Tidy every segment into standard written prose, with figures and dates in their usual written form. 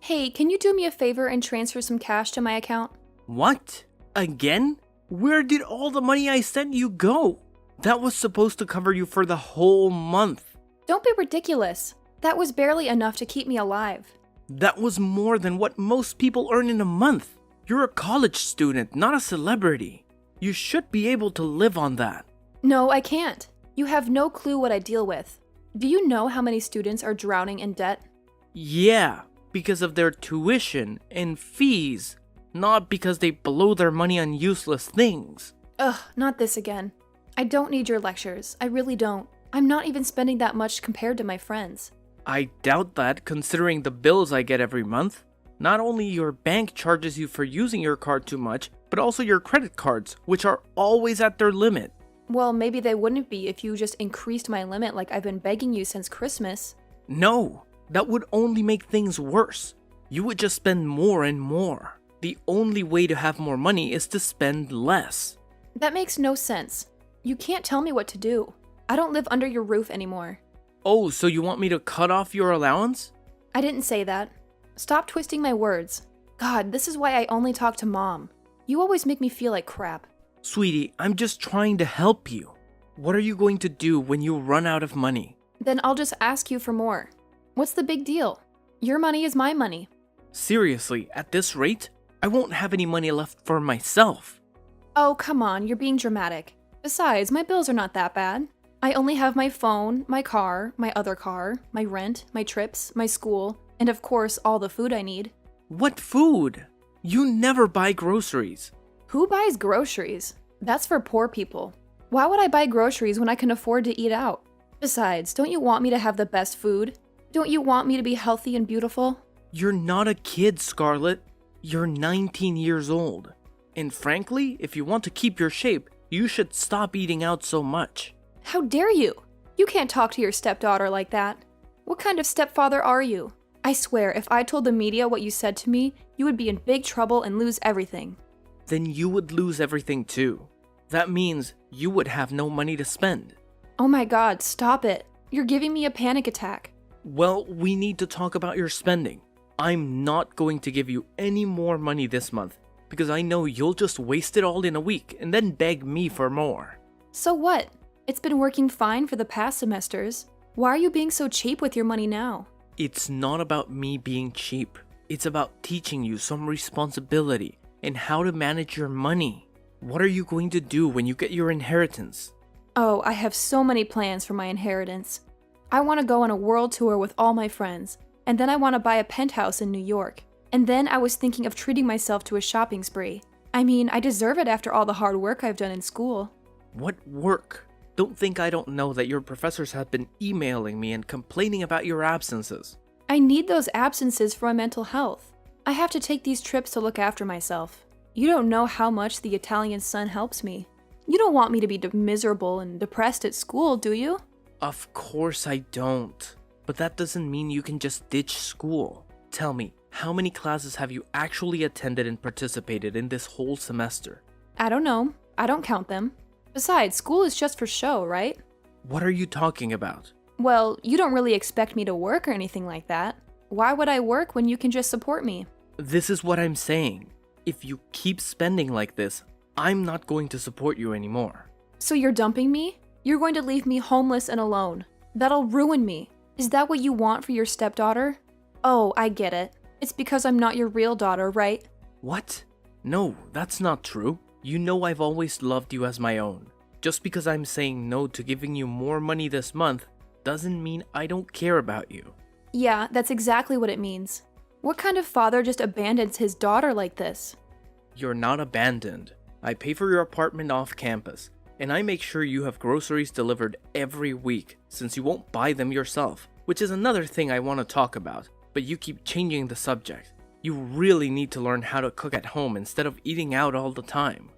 Hey, can you do me a favor and transfer some cash to my account? What? Again? Where did all the money I sent you go? That was supposed to cover you for the whole month. Don't be ridiculous. That was barely enough to keep me alive. That was more than what most people earn in a month. You're a college student, not a celebrity. You should be able to live on that. No, I can't. You have no clue what I deal with. Do you know how many students are drowning in debt? Yeah, because of their tuition and fees, not because they blow their money on useless things. Ugh, not this again. I don't need your lectures. I really don't. I'm not even spending that much compared to my friends. I doubt that, considering the bills I get every month. Not only your bank charges you for using your card too much, but also your credit cards, which are always at their limit. Well, maybe they wouldn't be if you just increased my limit like I've been begging you since Christmas. No, that would only make things worse. You would just spend more and more. The only way to have more money is to spend less. That makes no sense. You can't tell me what to do. I don't live under your roof anymore. Oh, so you want me to cut off your allowance? I didn't say that. Stop twisting my words. God, this is why I only talk to Mom. You always make me feel like crap. Sweetie, I'm just trying to help you. What are you going to do when you run out of money? Then I'll just ask you for more. What's the big deal? Your money is my money. Seriously, at this rate, I won't have any money left for myself. Oh, come on, you're being dramatic. Besides, my bills are not that bad. I only have my phone, my car, my other car, my rent, my trips, my school, and of course, all the food I need. What food? You never buy groceries. Who buys groceries? That's for poor people. Why would I buy groceries when I can afford to eat out? Besides, don't you want me to have the best food? Don't you want me to be healthy and beautiful? You're not a kid, Scarlett. You're 19 years old. And frankly, if you want to keep your shape, you should stop eating out so much. How dare you? You can't talk to your stepdaughter like that. What kind of stepfather are you? I swear, if I told the media what you said to me, you would be in big trouble and lose everything. Then you would lose everything too. That means you would have no money to spend. Oh my God, stop it. You're giving me a panic attack. Well, we need to talk about your spending. I'm not going to give you any more money this month because I know you'll just waste it all in a week and then beg me for more. So what? It's been working fine for the past semesters. Why are you being so cheap with your money now? It's not about me being cheap. It's about teaching you some responsibility and how to manage your money. What are you going to do when you get your inheritance? Oh, I have so many plans for my inheritance. I want to go on a world tour with all my friends, and then I want to buy a penthouse in New York. And then I was thinking of treating myself to a shopping spree. I mean, I deserve it after all the hard work I've done in school. What work? Don't think I don't know that your professors have been emailing me and complaining about your absences. I need those absences for my mental health. I have to take these trips to look after myself. You don't know how much the Italian sun helps me. You don't want me to be miserable and depressed at school, do you? Of course I don't. But that doesn't mean you can just ditch school. Tell me, how many classes have you actually attended and participated in this whole semester? I don't know. I don't count them. Besides, school is just for show, right? What are you talking about? Well, you don't really expect me to work or anything like that. Why would I work when you can just support me? This is what I'm saying. If you keep spending like this, I'm not going to support you anymore. So you're dumping me? You're going to leave me homeless and alone. That'll ruin me. Is that what you want for your stepdaughter? Oh, I get it. It's because I'm not your real daughter, right? What? No, that's not true. You know I've always loved you as my own. Just because I'm saying no to giving you more money this month doesn't mean I don't care about you. Yeah, that's exactly what it means. What kind of father just abandons his daughter like this? You're not abandoned. I pay for your apartment off campus, and I make sure you have groceries delivered every week since you won't buy them yourself, which is another thing I want to talk about, but you keep changing the subject. You really need to learn how to cook at home instead of eating out all the time.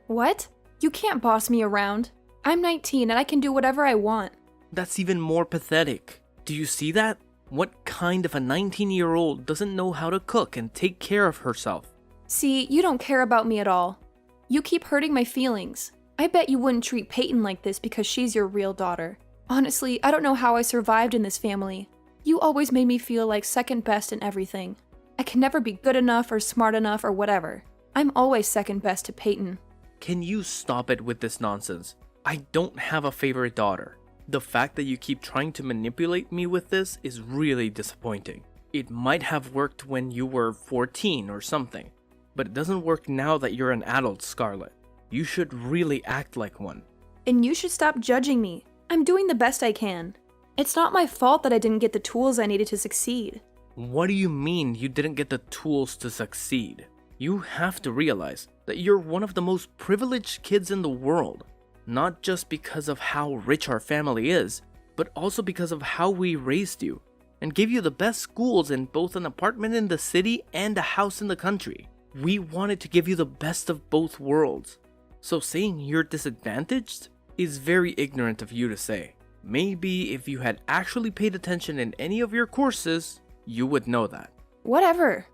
What? You can't boss me around. I'm 19 and I can do whatever I want. That's even more pathetic. Do you see that? What kind of a 19-year-old doesn't know how to cook and take care of herself? See, you don't care about me at all. You keep hurting my feelings. I bet you wouldn't treat Peyton like this because she's your real daughter. Honestly, I don't know how I survived in this family. You always made me feel like second best in everything. I can never be good enough or smart enough or whatever. I'm always second best to Peyton. Can you stop it with this nonsense? I don't have a favorite daughter. The fact that you keep trying to manipulate me with this is really disappointing. It might have worked when you were 14 or something, but it doesn't work now that you're an adult, Scarlett. You should really act like one. And you should stop judging me. I'm doing the best I can. It's not my fault that I didn't get the tools I needed to succeed. What do you mean you didn't get the tools to succeed? You have to realize that you're one of the most privileged kids in the world. Not just because of how rich our family is, but also because of how we raised you and gave you the best schools in both an apartment in the city and a house in the country. We wanted to give you the best of both worlds. So saying you're disadvantaged is very ignorant of you to say. Maybe if you had actually paid attention in any of your courses, you would know that. Whatever.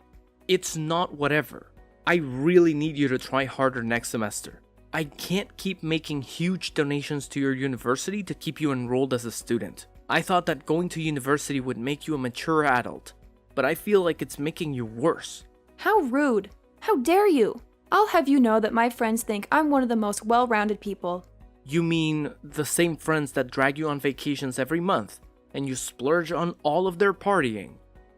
It's not whatever. I really need you to try harder next semester. I can't keep making huge donations to your university to keep you enrolled as a student. I thought that going to university would make you a mature adult, but I feel like it's making you worse. How rude. How dare you? I'll have you know that my friends think I'm one of the most well-rounded people. You mean the same friends that drag you on vacations every month, and you splurge on all of their partying?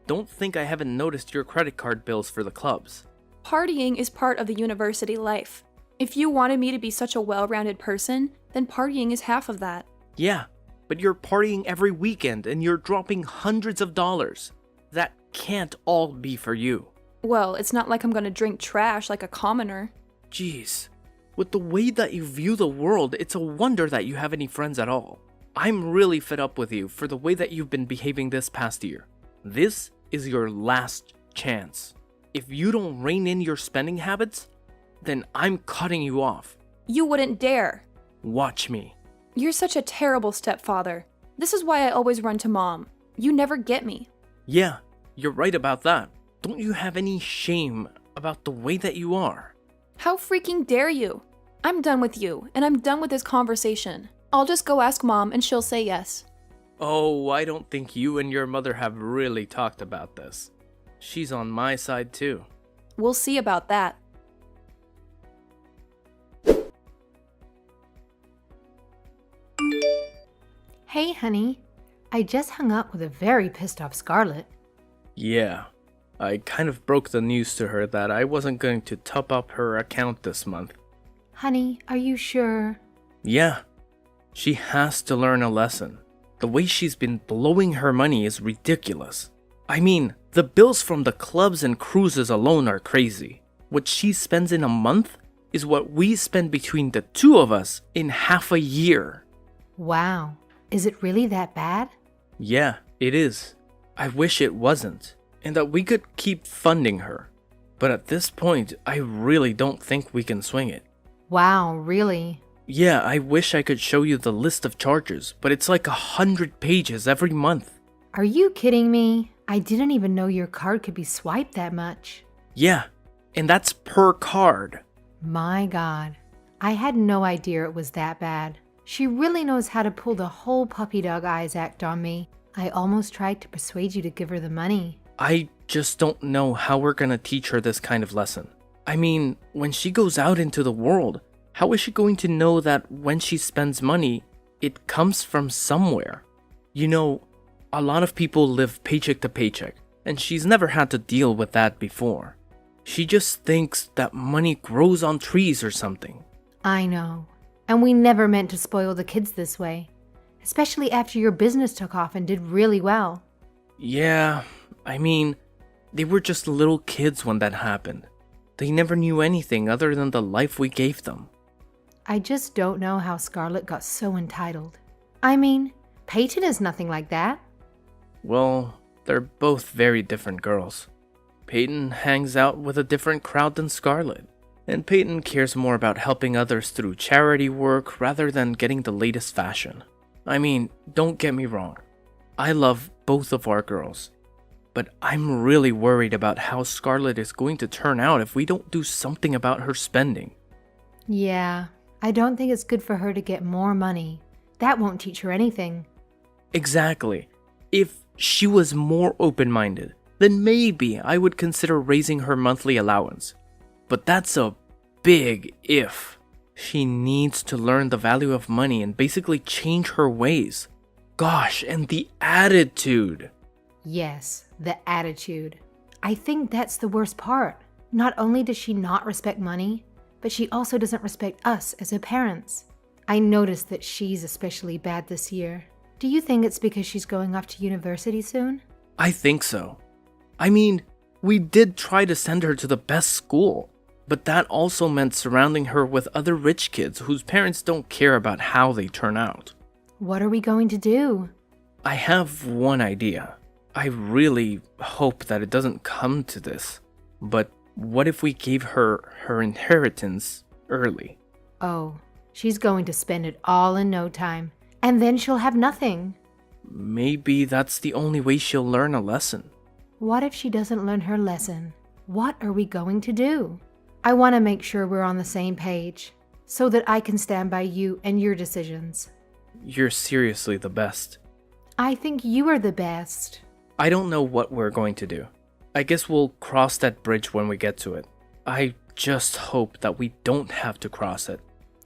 Don't think I haven't noticed your credit card bills for the clubs. Partying is part of the university life. If you wanted me to be such a well-rounded person, then partying is half of that. Yeah, but you're partying every weekend and you're dropping hundreds of dollars. That can't all be for you. Well, it's not like I'm gonna drink trash like a commoner. Jeez. With the way that you view the world, it's a wonder that you have any friends at all. I'm really fed up with you for the way that you've been behaving this past year. This is your last chance. If you don't rein in your spending habits, then I'm cutting you off. You wouldn't dare. Watch me. You're such a terrible stepfather. This is why I always run to Mom. You never get me. Yeah, you're right about that. Don't you have any shame about the way that you are? How freaking dare you? I'm done with you, and I'm done with this conversation. I'll just go ask Mom and she'll say yes. Oh, I don't think you and your mother have really talked about this. She's on my side too. We'll see about that. Hey, honey. I just hung up with a very pissed off Scarlett. Yeah, I kind of broke the news to her that I wasn't going to top up her account this month. Honey, are you sure? Yeah, she has to learn a lesson. The way she's been blowing her money is ridiculous. I mean, the bills from the clubs and cruises alone are crazy. What she spends in a month is what we spend between the two of us in half a year. Wow. Is it really that bad? Yeah, it is. I wish it wasn't, and that we could keep funding her. But at this point, I really don't think we can swing it. Wow, really? Yeah, I wish I could show you the list of charges, but it's like 100 pages every month. Are you kidding me? I didn't even know your card could be swiped that much. Yeah, and that's per card. My God. I had no idea it was that bad. She really knows how to pull the whole puppy dog eyes act on me. I almost tried to persuade you to give her the money. I just don't know how we're gonna teach her this kind of lesson. I mean, when she goes out into the world, how is she going to know that when she spends money, it comes from somewhere? You know, a lot of people live paycheck to paycheck, and she's never had to deal with that before. She just thinks that money grows on trees or something. I know. And we never meant to spoil the kids this way. Especially after your business took off and did really well. Yeah, I mean, they were just little kids when that happened. They never knew anything other than the life we gave them. I just don't know how Scarlett got so entitled. I mean, Peyton is nothing like that. Well, they're both very different girls. Peyton hangs out with a different crowd than Scarlett. And Peyton cares more about helping others through charity work rather than getting the latest fashion. I mean, don't get me wrong. I love both of our girls. But I'm really worried about how Scarlett is going to turn out if we don't do something about her spending. Yeah, I don't think it's good for her to get more money. That won't teach her anything. Exactly. If she was more open-minded then maybe I would consider raising her monthly allowance. But that's a big if. She needs to learn the value of money and basically change her ways. Gosh, and the attitude. Yes, the attitude. I think that's the worst part. Not only does she not respect money, but she also doesn't respect us as her parents. I noticed that she's especially bad this year. Do you think it's because she's going off to university soon? I think so. I mean, we did try to send her to the best school, but that also meant surrounding her with other rich kids whose parents don't care about how they turn out. What are we going to do? I have one idea. I really hope that it doesn't come to this, but what if we gave her her inheritance early? Oh, she's going to spend it all in no time, and then she'll have nothing. Maybe that's the only way she'll learn a lesson. What if she doesn't learn her lesson? What are we going to do? I want to make sure we're on the same page, so that I can stand by you and your decisions. You're seriously the best. I think you are the best. I don't know what we're going to do. I guess we'll cross that bridge when we get to it. I just hope that we don't have to cross it.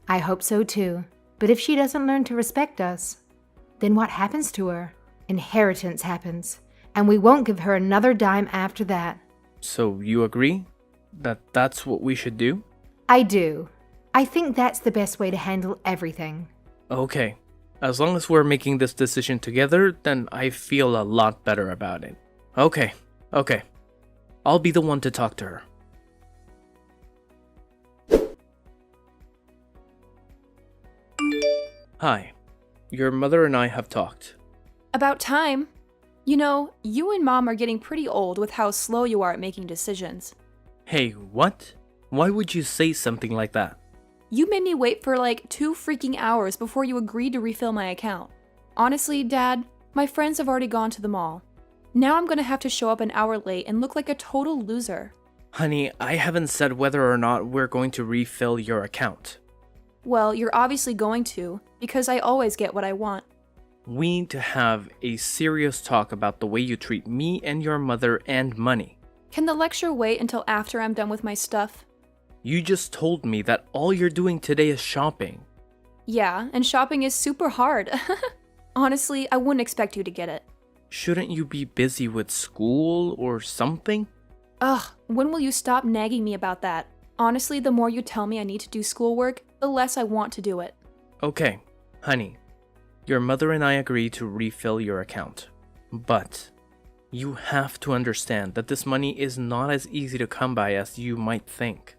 I hope so too. But if she doesn't learn to respect us, then what happens to her? Inheritance happens, and we won't give her another dime after that. So you agree that that's what we should do? I do. I think that's the best way to handle everything. Okay. As long as we're making this decision together, then I feel a lot better about it. Okay. I'll be the one to talk to her. Hi. Your mother and I have talked. About time. You know, you and Mom are getting pretty old with how slow you are at making decisions. Hey, what? Why would you say something like that? You made me wait for like 2 freaking hours before you agreed to refill my account. Honestly, Dad, my friends have already gone to the mall. Now I'm gonna have to show up an hour late and look like a total loser. Honey, I haven't said whether or not we're going to refill your account. Well, you're obviously going to, because I always get what I want. We need to have a serious talk about the way you treat me and your mother and money. Can the lecture wait until after I'm done with my stuff? You just told me that all you're doing today is shopping. Yeah, and shopping is super hard. Honestly, I wouldn't expect you to get it. Shouldn't you be busy with school or something? Ugh, when will you stop nagging me about that? Honestly, the more you tell me I need to do schoolwork, the less I want to do it. Okay, honey. Your mother and I agree to refill your account. But you have to understand that this money is not as easy to come by as you might think.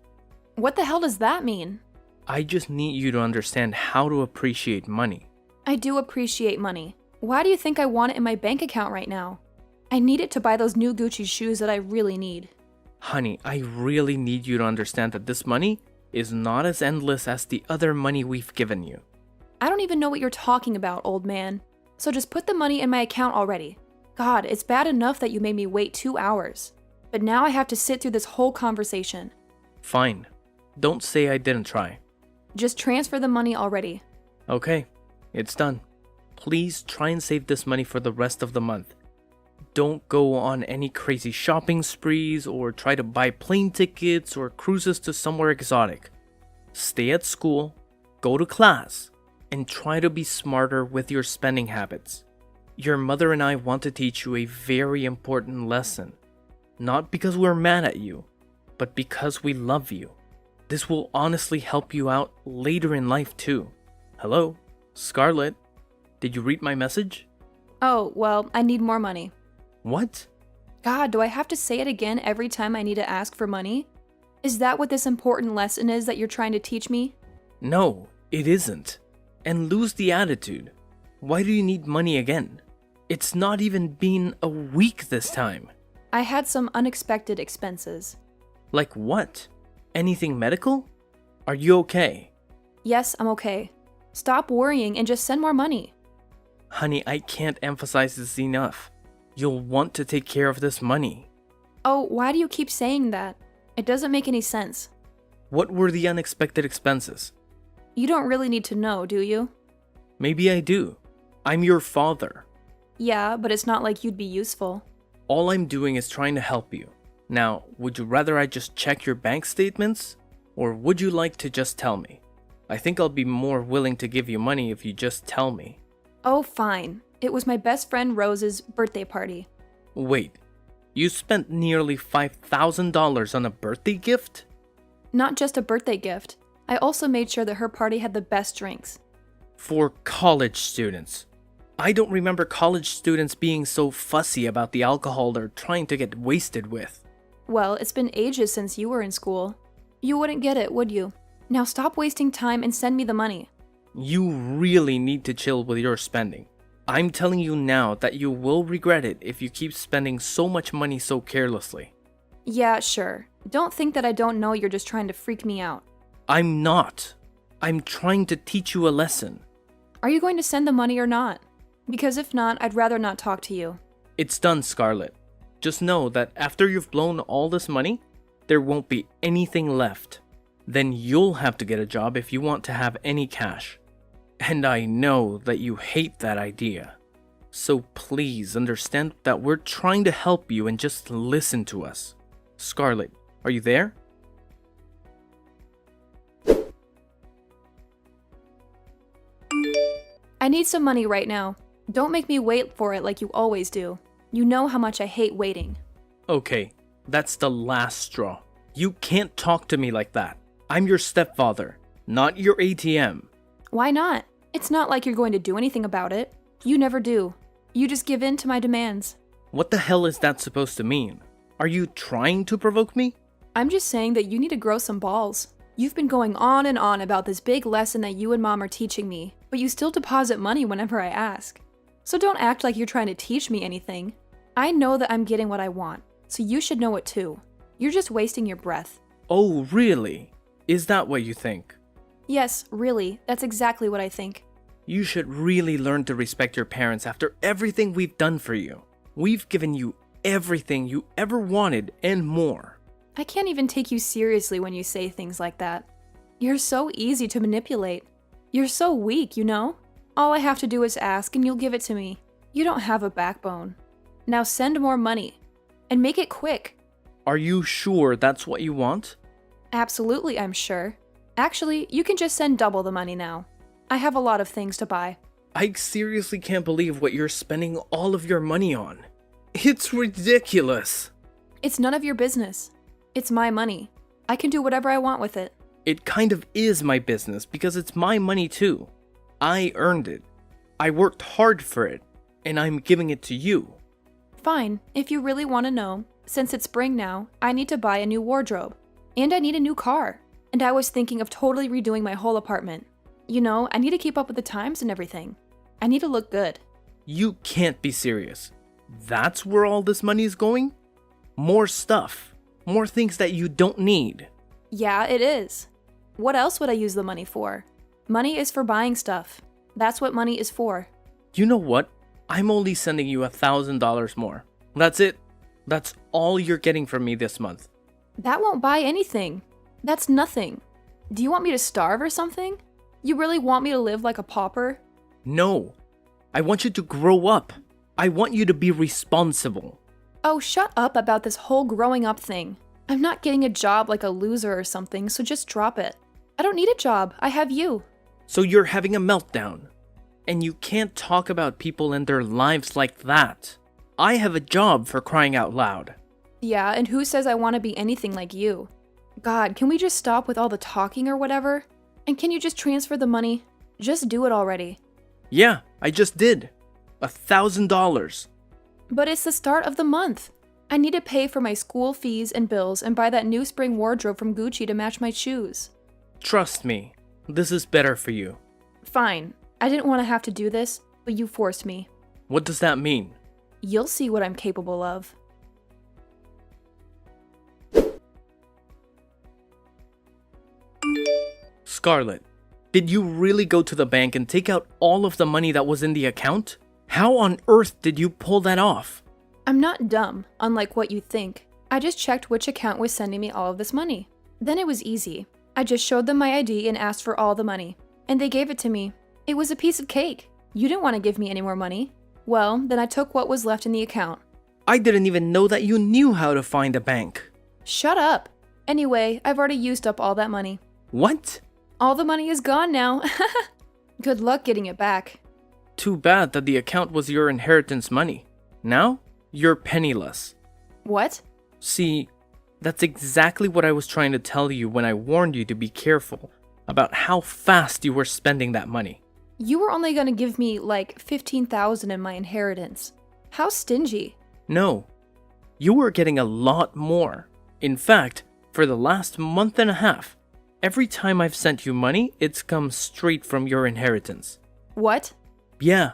What the hell does that mean? I just need you to understand how to appreciate money. I do appreciate money. Why do you think I want it in my bank account right now? I need it to buy those new Gucci shoes that I really need. Honey, I really need you to understand that this money is not as endless as the other money we've given you. I don't even know what you're talking about, old man. So just put the money in my account already. God, it's bad enough that you made me wait 2 hours. But now I have to sit through this whole conversation. Fine. Don't say I didn't try. Just transfer the money already. Okay, it's done. Please try and save this money for the rest of the month. Don't go on any crazy shopping sprees or try to buy plane tickets or cruises to somewhere exotic. Stay at school, go to class, and try to be smarter with your spending habits. Your mother and I want to teach you a very important lesson. Not because we're mad at you, but because we love you. This will honestly help you out later in life too. Hello, Scarlett. Did you read my message? Oh, well, I need more money. What? God, do I have to say it again every time I need to ask for money? Is that what this important lesson is that you're trying to teach me? No, it isn't. And lose the attitude. Why do you need money again? It's not even been a week this time. I had some unexpected expenses. Like what? Anything medical? Are you okay? Yes, I'm okay. Stop worrying and just send more money. Honey, I can't emphasize this enough. You'll want to take care of this money. Oh, why do you keep saying that? It doesn't make any sense. What were the unexpected expenses? You don't really need to know, do you? Maybe I do. I'm your father. Yeah, but it's not like you'd be useful. All I'm doing is trying to help you. Now, would you rather I just check your bank statements? Or would you like to just tell me? I think I'll be more willing to give you money if you just tell me. Oh, fine. It was my best friend Rose's birthday party. Wait, you spent nearly $5,000 on a birthday gift? Not just a birthday gift. I also made sure that her party had the best drinks. For college students. I don't remember college students being so fussy about the alcohol they're trying to get wasted with. Well, it's been ages since you were in school. You wouldn't get it, would you? Now stop wasting time and send me the money. You really need to chill with your spending. I'm telling you now that you will regret it if you keep spending so much money so carelessly. Yeah, sure. Don't think that I don't know you're just trying to freak me out. I'm not. I'm trying to teach you a lesson. Are you going to send the money or not? Because if not, I'd rather not talk to you. It's done, Scarlett. Just know that after you've blown all this money, there won't be anything left. Then you'll have to get a job if you want to have any cash. And I know that you hate that idea. So please understand that we're trying to help you and just listen to us. Scarlett, are you there? I need some money right now. Don't make me wait for it like you always do. You know how much I hate waiting. Okay, that's the last straw. You can't talk to me like that. I'm your stepfather, not your ATM. Why not? It's not like you're going to do anything about it. You never do. You just give in to my demands. What the hell is that supposed to mean? Are you trying to provoke me? I'm just saying that you need to grow some balls. You've been going on and on about this big lesson that you and Mom are teaching me, but you still deposit money whenever I ask. So don't act like you're trying to teach me anything. I know that I'm getting what I want, so you should know it too. You're just wasting your breath. Oh, really? Is that what you think? Yes, really, that's exactly what I think. You should really learn to respect your parents after everything we've done for you. We've given you everything you ever wanted and more. I can't even take you seriously when you say things like that. You're so easy to manipulate. You're so weak, you know? All I have to do is ask and you'll give it to me. You don't have a backbone. Now send more money. And make it quick. Are you sure that's what you want? Absolutely, I'm sure. Actually, you can just send double the money now. I have a lot of things to buy. I seriously can't believe what you're spending all of your money on. It's ridiculous. It's none of your business. It's my money. I can do whatever I want with it. It kind of is my business because it's my money too. I earned it. I worked hard for it, and I'm giving it to you. Fine, if you really want to know. Since it's spring now, I need to buy a new wardrobe. And I need a new car. And I was thinking of totally redoing my whole apartment. You know, I need to keep up with the times and everything. I need to look good. You can't be serious. That's where all this money is going? More stuff. More things that you don't need. Yeah, it is. What else would I use the money for? Money is for buying stuff. That's what money is for. You know what? I'm only sending you $1,000 more. That's it. That's all you're getting from me this month. That won't buy anything. That's nothing. Do you want me to starve or something? You really want me to live like a pauper? No. I want you to grow up. I want you to be responsible. Oh, shut up about this whole growing up thing. I'm not getting a job like a loser or something, so just drop it. I don't need a job. I have you. So you're having a meltdown. And you can't talk about people and their lives like that. I have a job, for crying out loud. Yeah, and who says I want to be anything like you? God, can we just stop with all the talking or whatever? And can you just transfer the money? Just do it already. Yeah, I just did. $1,000. But it's the start of the month. I need to pay for my school fees and bills and buy that new spring wardrobe from Gucci to match my shoes. Trust me, this is better for you. Fine. I didn't want to have to do this, but you forced me. What does that mean? You'll see what I'm capable of. Scarlett, did you really go to the bank and take out all of the money that was in the account? How on earth did you pull that off? I'm not dumb, unlike what you think. I just checked which account was sending me all of this money. Then it was easy. I just showed them my ID and asked for all the money. And they gave it to me. It was a piece of cake. You didn't want to give me any more money. Well, then I took what was left in the account. I didn't even know that you knew how to find a bank. Shut up. Anyway, I've already used up all that money. What? All the money is gone now. Good luck getting it back. Too bad that the account was your inheritance money. Now, you're penniless. What? See, that's exactly what I was trying to tell you when I warned you to be careful about how fast you were spending that money. You were only gonna give me like $15,000 in my inheritance. How stingy. No, you were getting a lot more. In fact, for the last month and a half, every time I've sent you money, it's come straight from your inheritance. What? Yeah.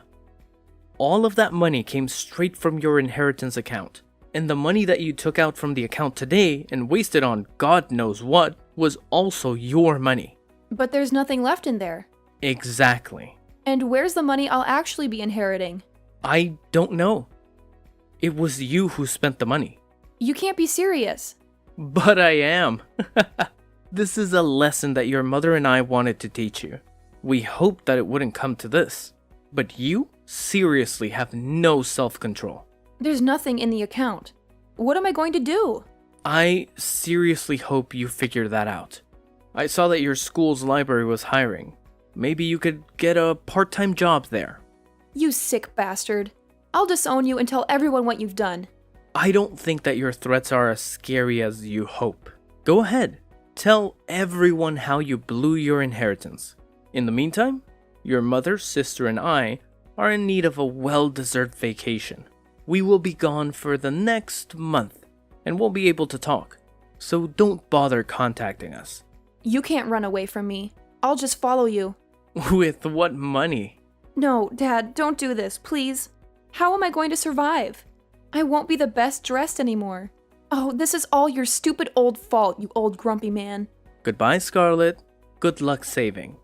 All of that money came straight from your inheritance account. And the money that you took out from the account today and wasted on God knows what was also your money. But there's nothing left in there. Exactly. And where's the money I'll actually be inheriting? I don't know. It was you who spent the money. You can't be serious. But I am. This is a lesson that your mother and I wanted to teach you. We hoped that it wouldn't come to this. But you seriously have no self-control. There's nothing in the account. What am I going to do? I seriously hope you figure that out. I saw that your school's library was hiring. Maybe you could get a part-time job there. You sick bastard. I'll disown you and tell everyone what you've done. I don't think that your threats are as scary as you hope. Go ahead. Tell everyone how you blew your inheritance. In the meantime, your mother, sister, and I are in need of a well-deserved vacation. We will be gone for the next month and won't be able to talk. So don't bother contacting us. You can't run away from me. I'll just follow you. With what money? No, Dad, don't do this, please. How am I going to survive? I won't be the best dressed anymore. Oh, this is all your stupid old fault, you old grumpy man. Goodbye, Scarlett. Good luck saving.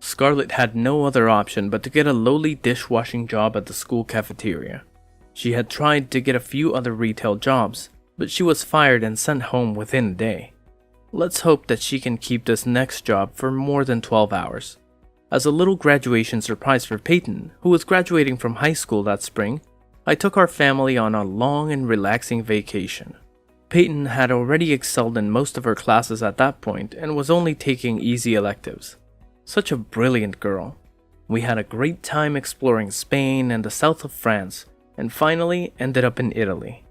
Scarlett had no other option but to get a lowly dishwashing job at the school cafeteria. She had tried to get a few other retail jobs, but she was fired and sent home within a day. Let's hope that she can keep this next job for more than 12 hours. As a little graduation surprise for Peyton, who was graduating from high school that spring, I took our family on a long and relaxing vacation. Peyton had already excelled in most of her classes at that point and was only taking easy electives. Such a brilliant girl. We had a great time exploring Spain and the south of France, and finally ended up in Italy.